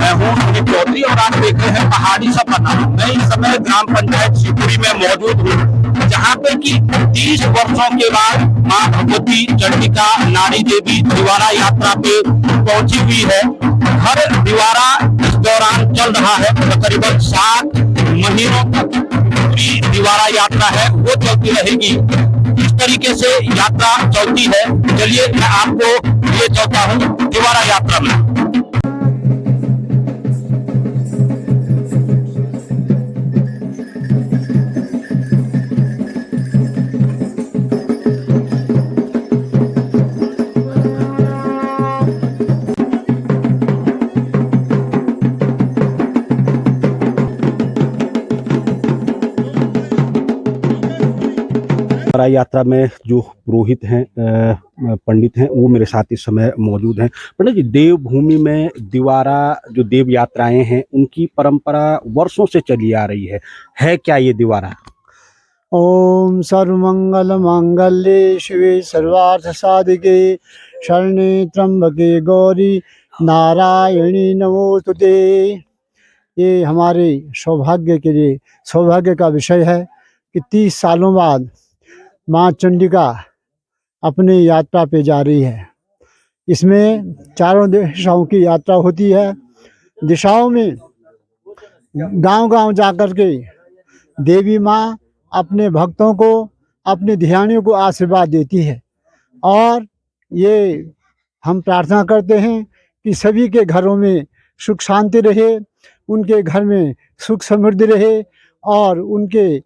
मैं हूँ सुनील चौधरी और आप देख रहे हैं पहाड़ी सपना। मैं इस समय ग्राम पंचायत शिवपुरी में मौजूद हूँ, जहाँ पे कि 30 वर्षों के बाद माँ भगवती चंडिका नारी देवी दिवारा यात्रा पे पहुंची हुई है। हर दिवारा इस दौरान चल रहा है, तकरीबन 7 महीनों तक पूरी दिवारा यात्रा है वो चलती रहेगी। इस तरीके से यात्रा चलती है। चलिए मैं आपको ले चलता हूँ दिवारा यात्रा में। यात्रा में जो पुरोहित हैं, पंडित हैं, वो मेरे साथ इस समय मौजूद हैं। पंडित जी, देवभूमि में दिवारा जो देव यात्राएं हैं उनकी परंपरा वर्षों से चली आ रही है क्या ये दिवारा? ओम सर्वमंगल मांगल्ये शिवे सर्वार्थ साधिके शरणे त्र्यंबके गौरी नारायणी नमोस्तुते। ये हमारे सौभाग्य का विषय है कि 30 सालों बाद माँ चंडिका अपनी यात्रा पे जा रही है। इसमें चारों दिशाओं की यात्रा होती है। दिशाओं में गांव-गांव जाकर के देवी माँ अपने भक्तों को, अपने ध्यानियों को आशीर्वाद देती है। और ये हम प्रार्थना करते हैं कि सभी के घरों में सुख शांति रहे, उनके घर में सुख समृद्धि रहे और उनके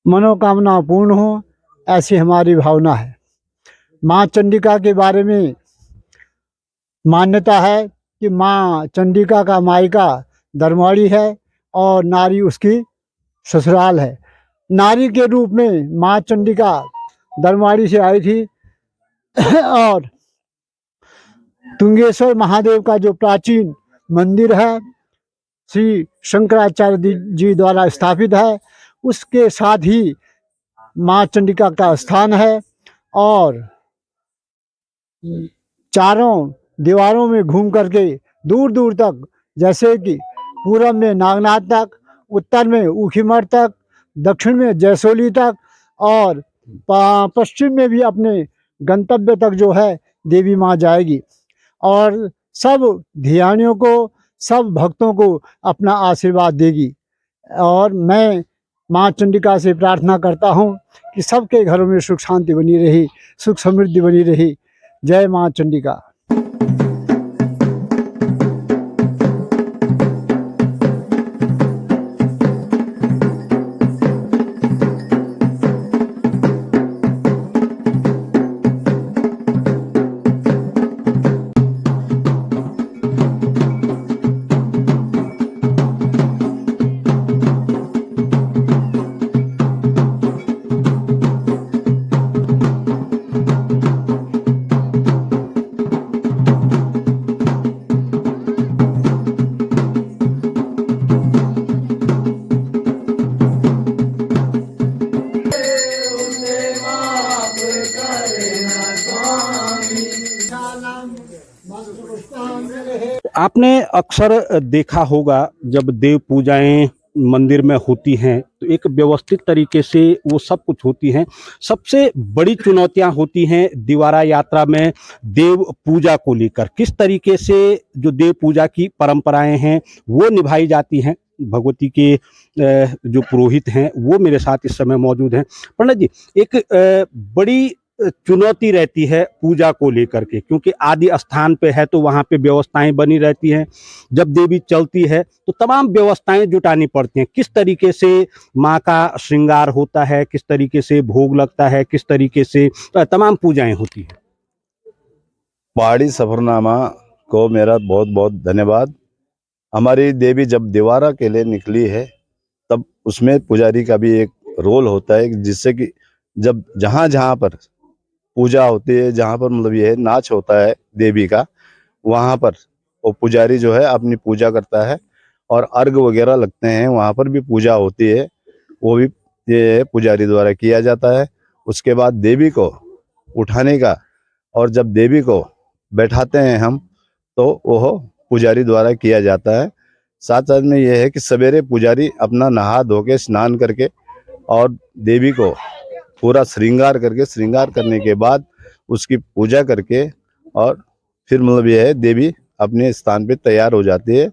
मनोकामना पूर्ण हो, ऐसी हमारी भावना है। माँ चंडिका के बारे में मान्यता है कि माँ चंडिका का मायका दरमाड़ी है और नारी उसकी ससुराल है। नारी के रूप में माँ चंडिका दरमाड़ी से आई थी और तुंगेश्वर महादेव का जो प्राचीन मंदिर है, श्री शंकराचार्य जी द्वारा स्थापित है, उसके साथ ही माँ चंडिका का स्थान है। और चारों दीवारों में घूम करके दूर दूर तक, जैसे कि पूरब में नागनाथ तक, उत्तर में ऊखीमठ तक, दक्षिण में जैसोली तक और पश्चिम में भी अपने गंतव्य तक जो है देवी माँ जाएगी और सब ध्यानियों को, सब भक्तों को अपना आशीर्वाद देगी। और मैं माँ चंडिका से प्रार्थना करता हूँ कि सबके घरों में सुख शांति बनी रही, सुख समृद्धि बनी रही। जय माँ चंडिका। आपने अक्सर देखा होगा जब देव पूजाएं मंदिर में होती हैं तो एक व्यवस्थित तरीके से वो सब कुछ होती हैं। सबसे बड़ी चुनौतियां होती हैं दिवारा यात्रा में देव पूजा को लेकर। किस तरीके से जो देव पूजा की परंपराएं हैं वो निभाई जाती हैं? भगवती के जो पुरोहित हैं वो मेरे साथ इस समय मौजूद हैं। पंडित जी, एक बड़ी चुनौती रहती है पूजा को लेकर के, क्योंकि आदि स्थान पे है तो वहाँ पे व्यवस्थाएं बनी रहती हैं। जब देवी चलती है तो तमाम व्यवस्थाएं जुटानी पड़ती हैं। किस तरीके से माँ का श्रृंगार होता है, किस तरीके से भोग लगता है, किस तरीके से तमाम पूजाएं होती हैं? पहाड़ी सफरनामा को मेरा बहुत बहुत धन्यवाद। हमारी देवी जब दिवारा के लिए निकली है तब उसमें पुजारी का भी एक रोल होता है, जिससे कि जब जहाँ जहाँ पर पूजा होती है, जहाँ पर मतलब ये नाच होता है देवी का, वहाँ पर वो पुजारी जो है अपनी पूजा करता है और अर्घ वगैरह लगते हैं, वहाँ पर भी पूजा होती है, वो भी ये पुजारी द्वारा किया जाता है। उसके बाद देवी को उठाने का और जब देवी को बैठाते हैं हम तो वो पुजारी द्वारा किया जाता है। साथ साथ में यह है कि सवेरे पुजारी अपना नहा धो के स्नान करके और देवी को पूरा श्रृंगार करने के बाद उसकी पूजा करके और फिर मतलब यह है देवी अपने स्थान पे तैयार हो जाती है।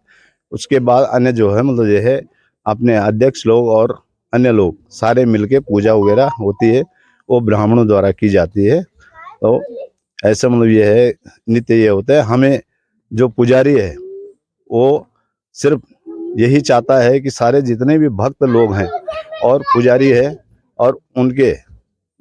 उसके बाद अन्य जो है मतलब यह है अपने अध्यक्ष लोग और अन्य लोग सारे मिलके पूजा वगैरह होती है, वो ब्राह्मणों द्वारा की जाती है। तो ऐसा मतलब यह है नित्य ये होता है। हमें जो पुजारी है वो सिर्फ यही चाहता है कि सारे जितने भी भक्त लोग हैं और पुजारी है और उनके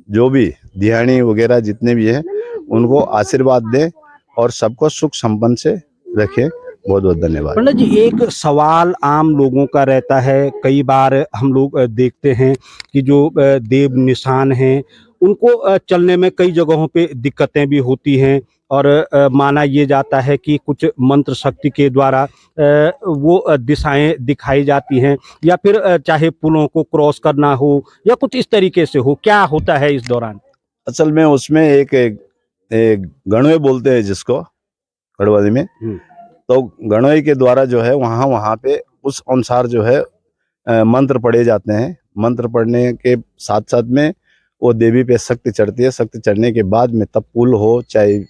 जो भी ध्यानी वगैरह जितने भी हैं उनको आशीर्वाद दें और सबको सुख संपन्न से रखें। बहुत बहुत धन्यवाद। पंडित जी, एक सवाल आम लोगों का रहता है, कई बार हम लोग देखते हैं कि जो देव निशान हैं उनको चलने में कई जगहों पे दिक्कतें भी होती हैं और माना ये जाता है कि कुछ मंत्र शक्ति के द्वारा वो दिशाएं दिखाई जाती हैं, या फिर चाहे पुलों को क्रॉस करना हो या कुछ इस तरीके से हो, क्या होता है इस दौरान? असल में उसमें एक गणवे बोलते हैं जिसको गढ़वाली में, तो गणवे के द्वारा जो है वहाँ पे उस अनुसार जो है मंत्र पढ़े जाते हैं। मंत्र पढ़ने के साथ साथ में वो देवी पे शक्ति चढ़ती है। शक्ति चढ़ने के बाद में तब पुल हो चाहे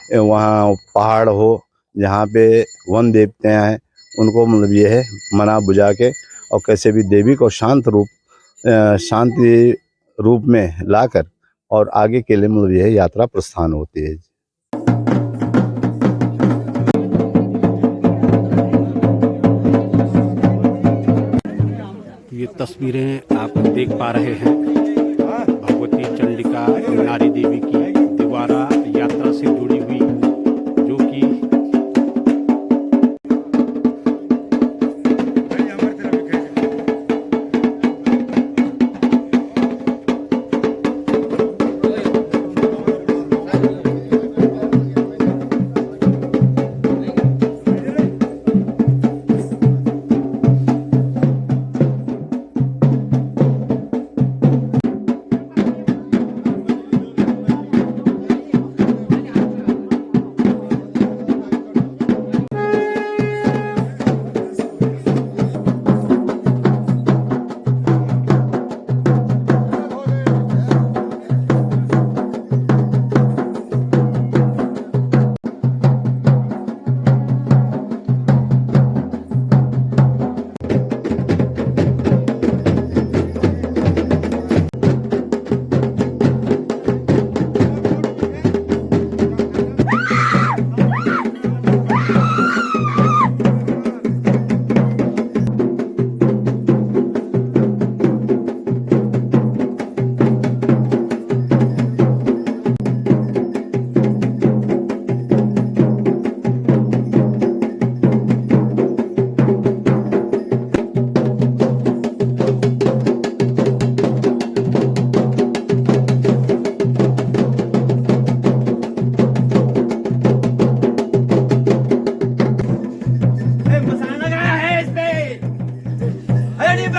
वहाँ पहाड़ हो जहाँ पे वन देवते हैं उनको मतलब ये है मना बुझा के और कैसे भी देवी को शांति रूप में लाकर और आगे के लिए मतलब यह यात्रा प्रस्थान होती है। ये तस्वीरें आप देख पा रहे हैं भगवती चंडिका नारी देवी की द्वारा यात्रा से जुड़ी हुई, जो कि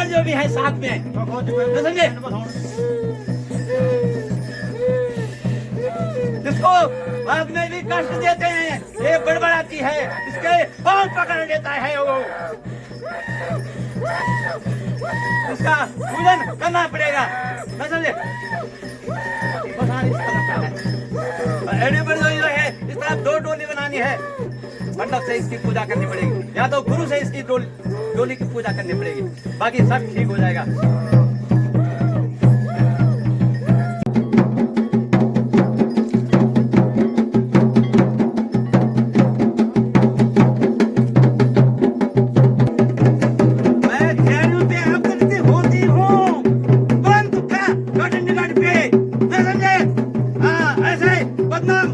जो भी है साथ में समझे, जिसको बाद में भी कष्ट देते हैं, ये बड़बड़ाती है, इसके पांव पकड़ लेता है, वो इसका पूजन करना पड़ेगा, समझे। जो है इस तरह दो डोली बनानी है, मंडप से इसकी पूजा करनी पड़ेगी, या तो गुरु से इसकी डोली की पूजा करनी पड़ेगी, बाकी सब ठीक हो जाएगा।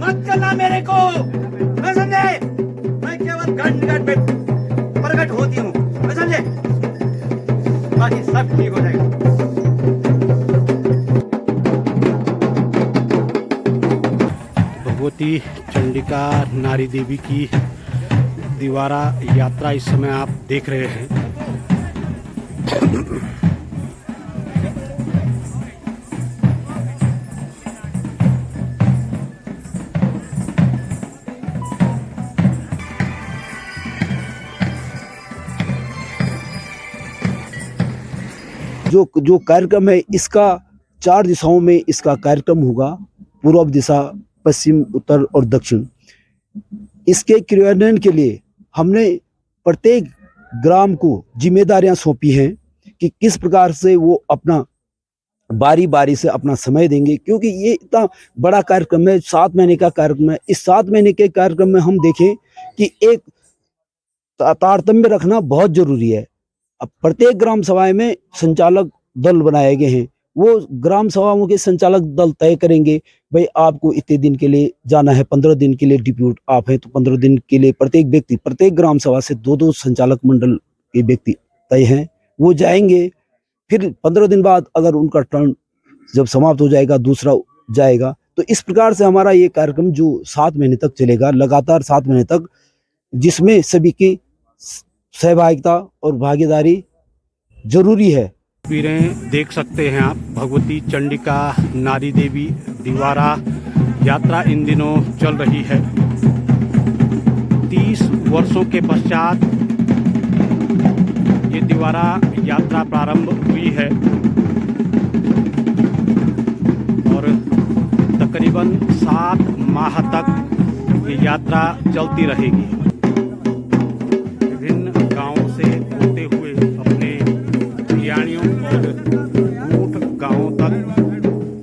मत करना मेरे को, मैं समझे, मैं केवल घट घट में प्रकट होती हूँ, मैं समझे, बाकी सब ठीक हो जाएगा। भगवती चंडिका नारी देवी की दीवारा यात्रा इस समय आप देख रहे हैं। जो कार्यक्रम है इसका 4 दिशाओं में इसका कार्यक्रम होगा, पूर्व दिशा, पश्चिम, उत्तर और दक्षिण। इसके क्रियान्वयन के लिए हमने प्रत्येक ग्राम को जिम्मेदारियां सौंपी हैं कि किस प्रकार से वो अपना बारी बारी से अपना समय देंगे, क्योंकि ये इतना बड़ा कार्यक्रम है, 7 महीने का कार्यक्रम है। इस 7 महीने के कार्यक्रम में हम देखें कि एक तारतम्य रखना बहुत जरूरी है। अब प्रत्येक ग्राम सभा में संचालक दल बनाए गए हैं, वो ग्राम सभाओं के संचालक दल तय करेंगे भाई आपको इतने दिन के लिए जाना है, 15 दिन के लिए डिप्यूट आप हैं तो 15 दिन के लिए प्रत्येक व्यक्ति, प्रत्येक ग्राम सभा से 2-2 संचालक मंडल के व्यक्ति तय हैं, वो जाएंगे। फिर 15 दिन बाद अगर उनका टर्न जब समाप्त हो जाएगा दूसरा जाएगा। तो इस प्रकार से हमारा ये कार्यक्रम जो 7 महीने तक चलेगा, लगातार 7 महीने तक, जिसमें सभी की सहभागिता और भागीदारी जरूरी है। तस्वीरें देख सकते हैं आप, भगवती चंडिका नारी देवी दिवारा यात्रा इन दिनों चल रही है। 30 वर्षों के पश्चात ये दिवारा यात्रा प्रारंभ हुई है और तकरीबन 7 माह तक ये यात्रा चलती रहेगी। विभिन्न गांवों से होते हुए अपने यानियों और ऊंट गांवों तक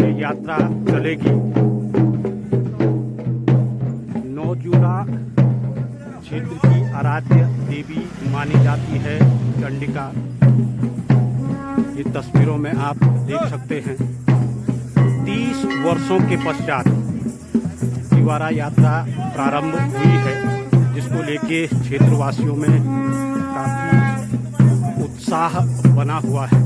ये यात्रा चलेगी। नौजूरा क्षेत्र की आराध्य देवी मानी जाती है चंडिका। ये तस्वीरों में आप देख सकते हैं। 30 वर्षों के पश्चात दिवारा यात्रा प्रारंभ हुई है, जिसको लेके क्षेत्रवासियों में काफी उत्साह बना हुआ है।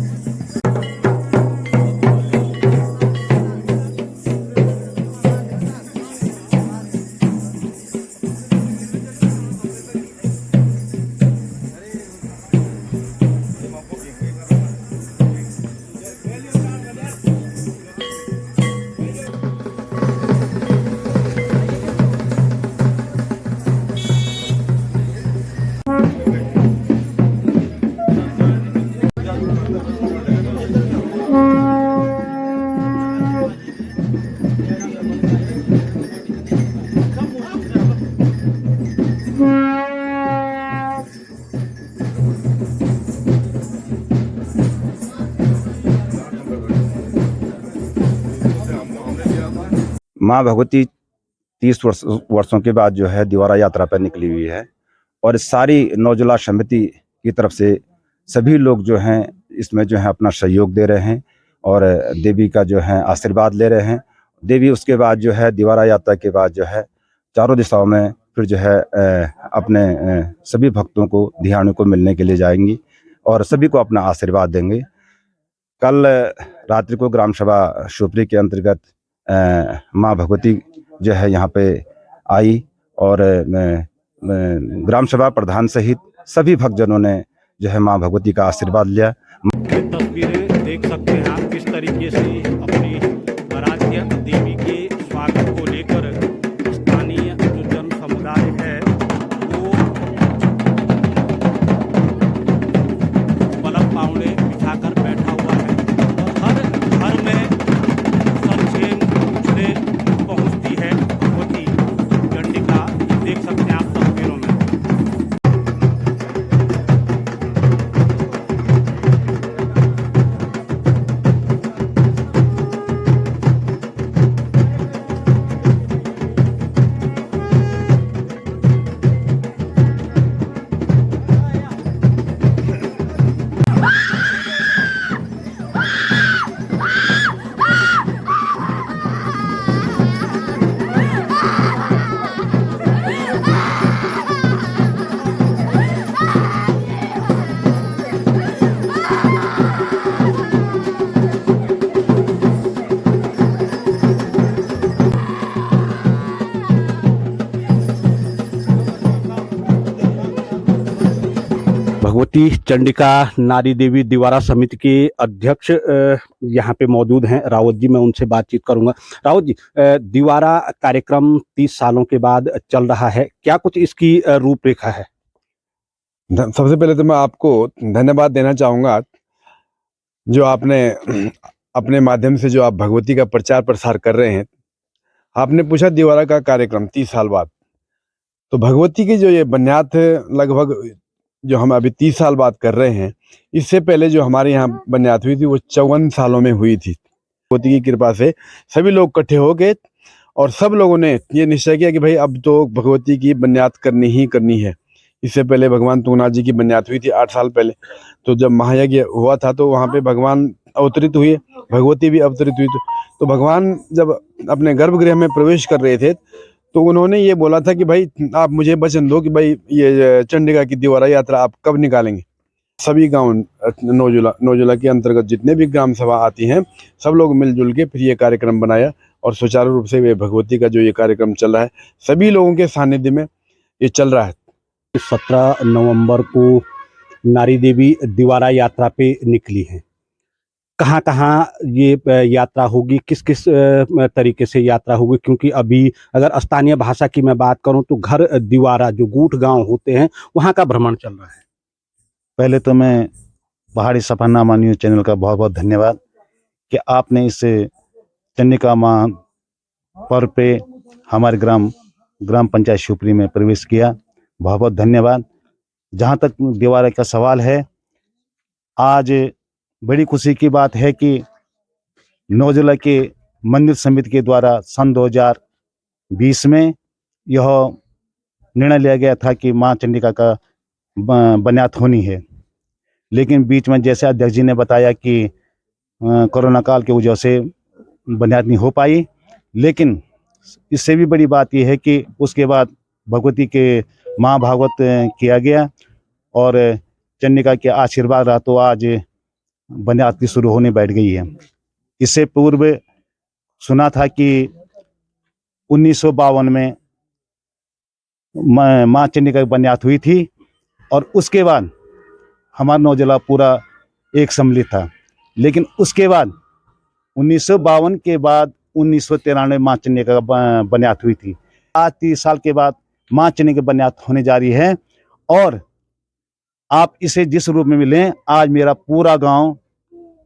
माँ भगवती 30 वर्षों के बाद जो है दिवारा यात्रा पर निकली हुई है और सारी नौजुला समिति की तरफ से सभी लोग जो हैं इसमें जो है अपना सहयोग दे रहे हैं और देवी का जो है आशीर्वाद ले रहे हैं। देवी उसके बाद जो है दिवारा यात्रा के बाद जो है चारों दिशाओं में फिर जो है अपने सभी भक्तों को, ध्यानों को मिलने के लिए जाएंगी और सभी को अपना आशीर्वाद देंगे। कल रात्रि को ग्राम सभा शिवपुरी के अंतर्गत माँ भगवती जो है यहाँ पे आई और ग्राम सभा प्रधान सहित सभी भक्तजनों ने जो है माँ भगवती का आशीर्वाद लिया। तस्वीरें देख सकते हैं आप किस तरीके से अपनी आराध्य देवी के स्वागत को लेकर स्थानीय जो जन समुदाय है वो पलक पावड़े बिछाकर बैठा हुआ है और हर घर में सनसेन पूछने पहुंचती है भगवती चंडिका। देख सकते हैं आप तस्वीरों में। भगवती चंडिका नारी देवी दिवारा समिति के अध्यक्ष यहाँ पे मौजूद हैं, रावत जी। मैं उनसे बातचीत करूंगा। रावत जी, दिवारा कार्यक्रम 30 सालों के बाद चल रहा है, क्या कुछ इसकी रूपरेखा है? सबसे पहले तो मैं आपको धन्यवाद देना चाहूँगा। जो आपने अपने माध्यम से जो आप भगवती का प्रचार प्रसार कर रहे हैं, आपने पूछा दिवारा का कार्यक्रम 30 साल बाद, तो भगवती की जो ये बन्यात लगभग जो हम अभी 30 साल बाद कर रहे हैं, इससे पहले जो हमारे यहाँ बन्यात हुई थी वो 54 सालों में हुई थी। भगवती की कृपा से सभी लोग इकट्ठे हो गए और सब लोगों ने ये निश्चय किया कि भाई अब तो भगवती की बन्यात करनी ही करनी है। इससे पहले भगवान तुंगनाथ जी की बन्यात हुई थी 8 साल पहले, तो जब महायज्ञ हुआ था तो वहाँ पे भगवान अवतरित हुए, भगवती भी अवतरित हुई। तो भगवान जब अपने गर्भगृह में प्रवेश कर रहे थे तो उन्होंने ये बोला था कि भाई आप मुझे वचन दो कि भाई ये चंडिका की दिवारा यात्रा आप कब निकालेंगे। सभी गांव नौजुला के अंतर्गत जितने भी ग्राम सभा आती हैं, सब लोग मिलजुल के फिर ये कार्यक्रम बनाया और सुचारू रूप से वे भगवती का जो ये कार्यक्रम चल रहा है, सभी लोगों के सानिध्य में ये चल रहा है। 17 नवंबर को नारी देवी दिवारा यात्रा पे निकली हैं। कहाँ कहाँ ये यात्रा होगी, किस किस तरीके से यात्रा होगी? क्योंकि अभी अगर स्थानीय भाषा की मैं बात करूं तो घर दिवारा जो गूठ गांव होते हैं वहां का भ्रमण चल रहा है। पहले तो मैं पहाड़ी सफरनामा न्यूज़ चैनल का बहुत बहुत धन्यवाद कि आपने इस चंडिका माँ पर्व पे हमारे ग्राम पंचायत शिवपुरी में प्रवेश किया। बहुत बहुत धन्यवाद। जहाँ तक दिवारा का सवाल है, आज बड़ी खुशी की बात है कि नौजुला के मंदिर समिति के द्वारा सन 2020 में यह निर्णय लिया गया था कि माँ चंडिका का बन्यात होनी है, लेकिन बीच में जैसे अध्यक्ष जी ने बताया कि कोरोना काल की वजह से बन्यात नहीं हो पाई। लेकिन इससे भी बड़ी बात यह है कि उसके बाद भगवती के महाभागवत किया गया और चंडिका के आशीर्वाद रहा तो आज बन्यात की शुरू होने बैठ गई है। इससे पूर्व सुना था कि 1952 में माँ चंडिका की बन्यात हुई थी और उसके बाद हमारा नौजिला पूरा एक सम्मिलित था। लेकिन उसके बाद 1952 के बाद 1993 माँ चंडिका का बन्यात हुई थी। आज 30 साल के बाद माँ चंडिका की बन्यात होने जा रही है और आप इसे जिस रूप में मिलें, आज मेरा पूरा गांव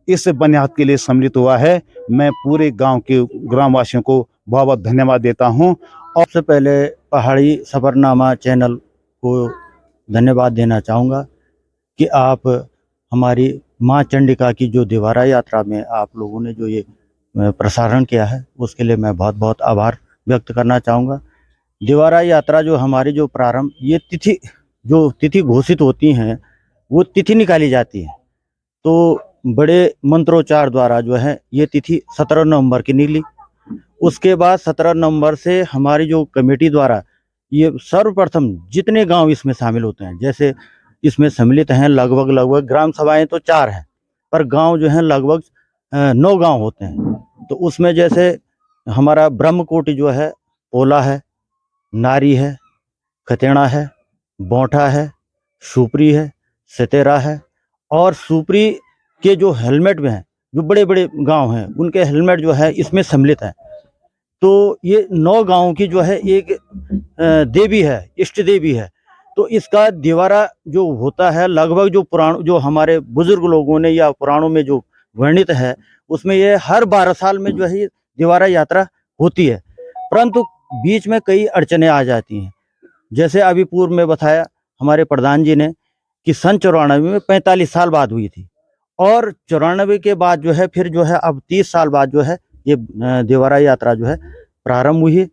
इस बन्यात के लिए सम्मिलित हुआ है। मैं पूरे गांव के ग्रामवासियों को बहुत बहुत धन्यवाद देता हूं। और सबसे पहले पहाड़ी सफरनामा चैनल को धन्यवाद देना चाहूँगा कि आप हमारी माँ चंडिका की जो दिवारा यात्रा में आप लोगों ने जो ये प्रसारण किया है, उसके लिए मैं बहुत बहुत आभार व्यक्त करना चाहूँगा। दिवारा यात्रा जो हमारी जो प्रारंभ ये तिथि घोषित होती हैं, वो तिथि निकाली जाती है। तो बड़े मंत्रोच्चार द्वारा जो है ये तिथि 17 नवंबर की निकली। उसके बाद 17 नवंबर से हमारी जो कमेटी द्वारा ये सर्वप्रथम जितने गांव इसमें शामिल होते हैं, जैसे इसमें सम्मिलित हैं लगभग ग्राम सभाएं तो 4 हैं, पर गांव जो हैं लगभग 9 गांव होते हैं। तो उसमें जैसे हमारा ब्रह्मकोटि जो है, पोला है, नारी है, खतेड़ा है, बोंठा है, सुपरी है, सतेरा है और सुपरी के जो हेलमेट में हैं, जो बड़े बड़े गांव हैं, उनके हेलमेट जो है इसमें सम्मिलित हैं। तो ये 9 गांवों की जो है एक देवी है, इष्ट देवी है। तो इसका दिवारा जो होता है लगभग जो हमारे बुजुर्ग लोगों ने या पुराणों में जो वर्णित है, उसमें ये हर 12 साल में जो है ये दिवारा यात्रा होती है। परंतु बीच में कई अड़चने आ जाती हैं। जैसे अभी पूर्व में बताया हमारे प्रधान जी ने कि सन 94 में 45 साल बाद हुई थी और 94 के बाद जो है फिर जो है अब 30 साल बाद जो है ये दिवारा यात्रा जो है प्रारंभ हुई है।